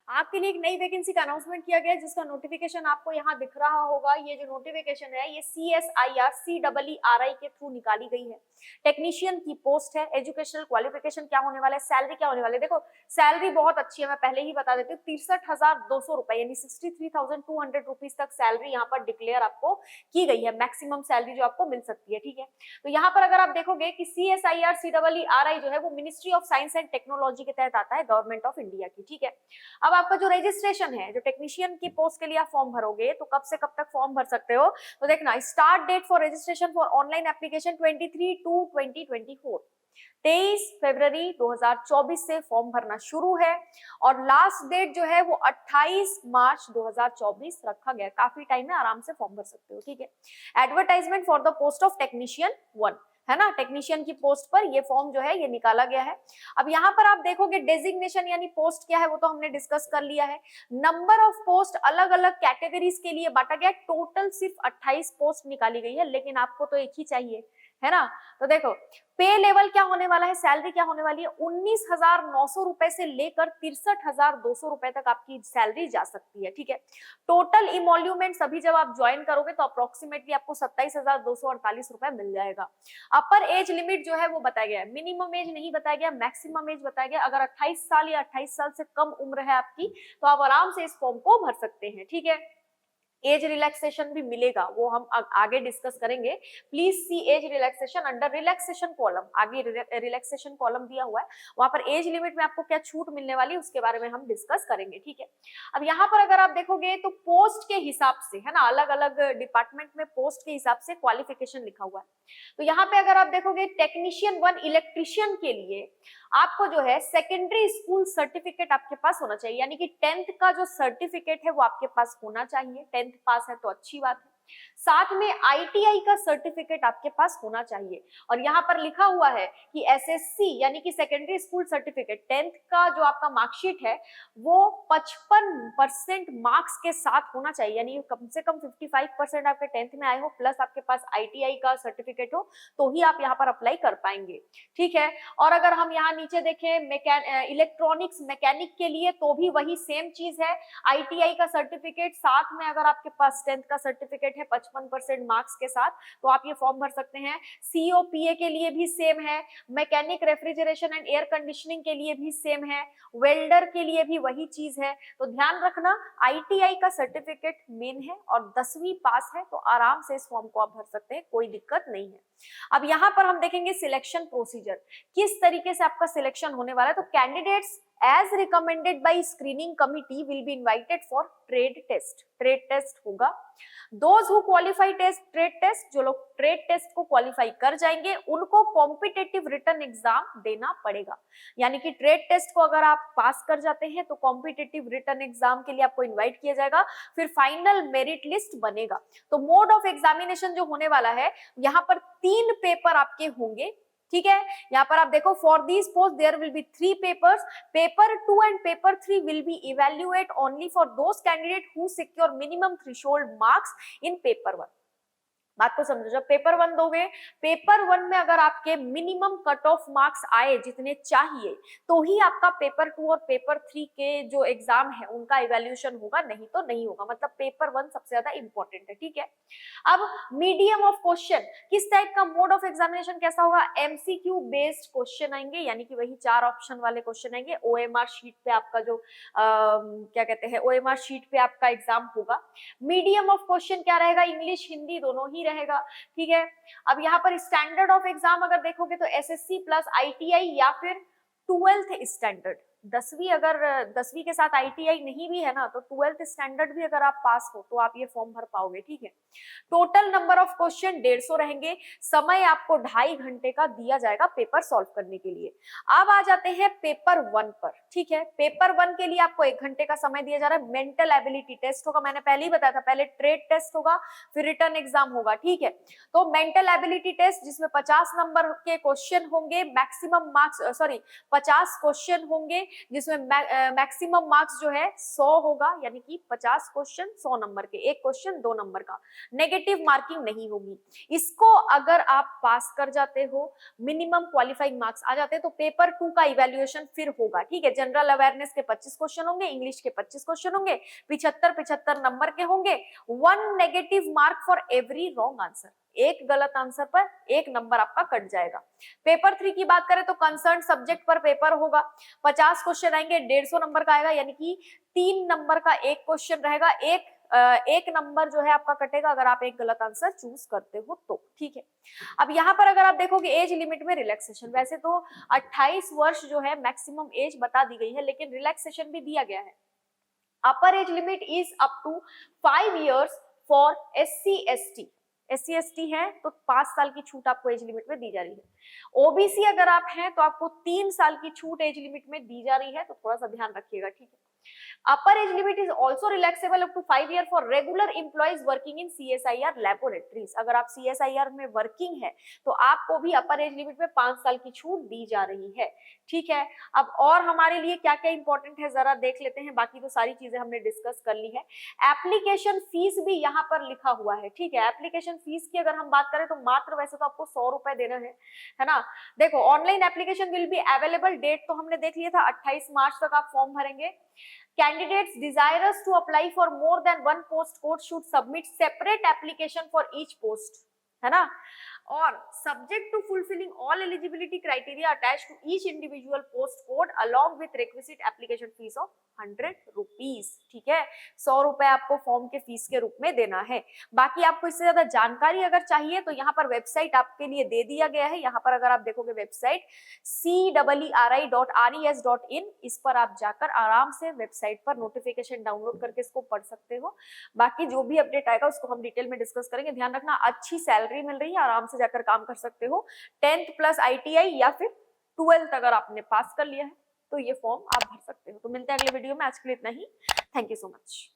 आपके लिए एक नई वैकेंसी का अनाउंसमेंट किया गया है जिसका नोटिफिकेशन आपको यहाँ दिख रहा होगा। ये जो नोटिफिकेशन है ये CSIR CEERI के थ्रू निकाली गई है। टेक्नीशियन की पोस्ट है। एजुकेशनल क्वालिफिकेशन क्या होने वाला है, सैलरी क्या होने वाली है, देखो सैलरी बहुत अच्छी है, मैं पहले ही बता देती हूँ। 63,200 रुपए यानी 63,200 रुपीज तक सैलरी यहाँ पर डिक्लेयर आपको की गई है, मैक्सिमम सैलरी जो आपको मिल सकती है। ठीक है, तो यहाँ पर अगर आप देखोगे कि CSIR CEERI जो है वो ministry of science and technology के तहत आता है, गवर्नमेंट ऑफ इंडिया की। ठीक है, अब आपका जो रजिस्ट्रेशन है, जो टेक्नीशियन की पोस्ट के लिए आप फॉर्म भरोगे तो कब से कब तक फॉर्म भर सकते हो, तो देखना start date for registration for online application 23/2/2024, 23 फरवरी 2024 से फॉर्म भरना शुरू है और लास्ट डेट जो है वो 28 मार्च 2024 रखा गया। काफी टाइम है, आराम से फॉर्म भर सकते हो। ठीक है, advertisement for the post of technician 1 है ना, टेक्नीशियन की पोस्ट पर ये फॉर्म जो है ये निकाला गया है। अब यहाँ पर आप देखोगे डेजिग्नेशन यानी पोस्ट क्या है वो तो हमने डिस्कस कर लिया है। नंबर ऑफ पोस्ट अलग अलग कैटेगरीज के लिए बांटा गया, टोटल सिर्फ 28 पोस्ट निकाली गई है, लेकिन आपको तो एक ही चाहिए, है ना। तो देखो पे लेवल क्या होने वाला है, सैलरी क्या होने वाली है, 19,900 रुपए से लेकर 63,200 रुपए तक आपकी सैलरी जा सकती है। ठीक है, टोटल इमोल्यूमेंट अभी जब आप ज्वाइन करोगे तो अप्रोक्सीमेटली आपको 27,248 रुपए मिल जाएगा। अपर एज लिमिट जो है वो बताया गया है, मिनिमम एज नहीं बताया गया, मैक्सिमम एज बताया गया। अगर 28 साल या 28 साल से कम उम्र है आपकी तो आप आराम से इस फॉर्म को भर सकते हैं। ठीक है, एज रिलैक्सेशन भी मिलेगा, वो हम आगे डिस्कस करेंगे। Please see age relaxation under relaxation column, आगे रिलैक्सेशन कॉलम दिया हुआ है, वहां पर एज लिमिट में आपको क्या छूट मिलने वाली है उसके बारे में हम डिस्कस करेंगे। ठीक है, अब यहाँ पर अगर आप देखोगे तो पोस्ट के हिसाब से, है ना, अलग अलग डिपार्टमेंट में पोस्ट के हिसाब से क्वालिफिकेशन लिखा हुआ है। तो यहाँ पे अगर आप देखोगे टेक्नीशियन 1 इलेक्ट्रीशियन के लिए आपको जो है सेकेंडरी स्कूल सर्टिफिकेट आपके पास होना चाहिए, यानी कि 10th का जो सर्टिफिकेट है वो आपके पास होना चाहिए। 10th पास है तो अच्छी बात है। साथ में ITI का सर्टिफिकेट आपके पास होना चाहिए। और यहाँ पर लिखा हुआ है कि SSC यानी कि सेकेंडरी स्कूल सर्टिफिकेट 10th का जो आपका मार्कशीट है वो 55% मार्क्स के साथ होना चाहिए, यानी कम से कम 55% आपके 10th में आए हो प्लस आपके पास ITI का सर्टिफिकेट हो तो ही आप यहाँ पर अप्लाई कर पाएंगे। ठीक है, और अगर हम यहाँ नीचे देखें इलेक्ट्रॉनिक्स मैकेनिक के लिए तो भी वही सेम चीज है, ITI का सर्टिफिकेट साथ में अगर आपके पास 10th का सर्टिफिकेट है 55% मार्क्स के साथ तो आप ये फॉर्म भर सकते हैं। COPA के लिए भी सेम है, mechanic refrigeration and air conditioning के लिए भी सेम है, वेल्डर के लिए भी वही चीज है। तो ध्यान रखना ITI का सर्टिफिकेट मेन है और 10वीं पास है तो आराम से इस फॉर्म को आप भर सकते हैं, कोई दिक्कत नहीं है। अब यहाँ पर हम देखेंगे सिलेक्शन प्रोसीजर, किस तरीके से आपका सिलेक्शन होने वाला है। तो candidates as recommended by screening committee will be invited for trade test होगा। those who qualify trade test, जो लोग ट्रेड टेस्ट को क्वालिफाई कर जाएंगे उनको कॉम्पिटेटिव रिटन एग्जाम देना पड़ेगा, यानी कि ट्रेड टेस्ट को अगर आप पास कर जाते हैं तो कॉम्पिटेटिव रिटन एग्जाम के लिए आपको इनवाइट किया जाएगा, फिर फाइनल मेरिट लिस्ट बनेगा। तो मोड ऑफ एग्जामिनेशन जो होने वाला है यहाँ पर 3 पेपर आपके होंगे। ठीक है, यहाँ पर आप देखो for this post there will be 3 papers, paper 2 and paper 3 will be evaluate only for those candidate who secure minimum threshold marks in paper 1। बात को समझो, जब पेपर 1 दोगे, पेपर 1 में अगर आपके मिनिमम कट ऑफ मार्क्स आए जितने चाहिए तो ही आपका पेपर 2 और पेपर 3 के जो एग्जाम है उनका इवैल्यूएशन होगा, नहीं तो नहीं होगा। मतलब पेपर 1 सबसे ज्यादा इंपॉर्टेंट है। ठीक है, अब मीडियम ऑफ क्वेश्चन, किस टाइप का मोड ऑफ एग्जामिनेशन कैसा होगा, MCQ बेस्ड क्वेश्चन आएंगे, यानी कि वही 4 ऑप्शन वाले क्वेश्चन आएंगे। OMR शीट पे आपका जो क्या कहते हैं, OMR शीट पे आपका एग्जाम होगा। मीडियम ऑफ क्वेश्चन क्या रहेगा, इंग्लिश हिंदी दोनों ही रहेगा। ठीक है, अब यहाँ पर स्टैंडर्ड ऑफ एग्जाम अगर देखोगे तो SSC प्लस ITI या फिर 12th स्टैंडर्ड, 10वीं अगर 10वीं के साथ ITI नहीं भी है ना तो 12th स्टैंडर्ड भी अगर आप पास हो तो आप ये फॉर्म भर पाओगे। ठीक है, टोटल नंबर ऑफ क्वेश्चन 150 रहेंगे, समय आपको 2.5 घंटे का दिया जाएगा पेपर सॉल्व करने के लिए। अब आ जाते हैं पेपर 1 पर। ठीक है, पेपर 1 के लिए आपको 1 घंटे का समय दिया जा रहा है। मेंटल एबिलिटी टेस्ट होगा, मैंने पहले ही बताया था, पहले ट्रेड टेस्ट होगा फिर रिटन एग्जाम होगा। ठीक है, तो मेंटल एबिलिटी टेस्ट जिसमें 50 नंबर के क्वेश्चन होंगे, मैक्सिमम मार्क्स 50 क्वेश्चन होंगे जिसमें मैक्सिमम मार्क्स जो है 100 होगा, यानी कि 50 क्वेश्चन 100 नंबर के, एक क्वेश्चन 2 नंबर का, नेगेटिव मार्किंग नहीं होगी। इसको अगर आप पास कर जाते हो, मिनिमम क्वालिफाइंग मार्क्स आ जाते हैं, तो पेपर 2 का इवैल्यूएशन फिर होगा, ठीक है। जनरल अवेयरनेस के 25 क्वेश्चन होंगे, इंग्लिश के 25 क्वेश्चन होंगे, 75 नंबर के होंगे, 1 negative mark for every wrong answer, एक गलत आंसर पर 1 नंबर आपका कट जाएगा। पेपर 3 की बात करें तो कंसर्न सब्जेक्ट पर पेपर होगा, 50 क्वेश्चन आएंगे, 150 नंबर का आएगा, यानी कि 3 नंबर का एक क्वेश्चन रहेगा, एक नंबर जो है आपका कटेगा अगर आप एक गलत आंसर चूज करते हो तो, ठीक है। अब यहाँ पर अगर आप देखोगे एज लिमिट में रिलैक्सेशन, वैसे तो 28 वर्ष जो है मैक्सिमम एज बता दी गई है, लेकिन रिलैक्सेशन भी दिया गया है। Upper age limit is up to 5 years for SC ST है तो 5 साल की छूट आपको एज लिमिट में दी जा रही है। ओबीसी अगर आप हैं तो आपको 3 साल की छूट एज लिमिट में दी जा रही है, तो थोड़ा सा ध्यान रखिएगा, ठीक है। Upper age limit is also relaxable up to 5 years for regular employees working in CSIR laboratories. अगर आप CSIR में वर्किंग है तो आपको भी अपर एज लिमिट में 5 साल की छूट दी जा रही है, ठीक है। अब और हमारे लिए क्या क्या इंपॉर्टेंट है जरा देख लेते हैं, बाकी तो सारी चीजें हमने डिस्कस कर ली है। एप्लीकेशन फीस भी यहाँ पर लिखा हुआ है, ठीक है। एप्लीकेशन फीस की अगर हम बात करें तो मात्र वैसे तो आपको 100 रुपए देना है ना। देखो online application will be available, date तो हमने देख लिया था 28 मार्च तक आप फॉर्म भरेंगे। Candidates desirous to apply for more than one post code should submit separate application for each post, है ना। और subject to fulfilling all eligibility criteria attached to each individual post code along with requisite application fees of 100 rupees, ठीक है। 100 रुपए आपको form के fees के रूप में देना है। बाकी आपको इससे ज्यादा जानकारी अगर चाहिए तो यहाँ पर वेबसाइट आपके लिए दे दिया गया है। यहाँ पर अगर आप देखोगे वेबसाइट ceeri.res.in, इस पर आप जाकर आराम से वेबसाइट पर नोटिफिकेशन डाउनलोड करके इसको पढ़ सकते हो। बाकी जो भी अपडेट आएगा उसको हम डिटेल में डिस्कस करेंगे। ध्यान रखना अच्छी सैलरी मिल रही है, आराम से जाकर काम कर सकते हो। 10th प्लस ITI या फिर 12th अगर आपने पास कर लिया है तो ये फॉर्म आप भर सकते हो। तो मिलते हैं अगले वीडियो में, आज के लिए इतना ही। Thank you so much.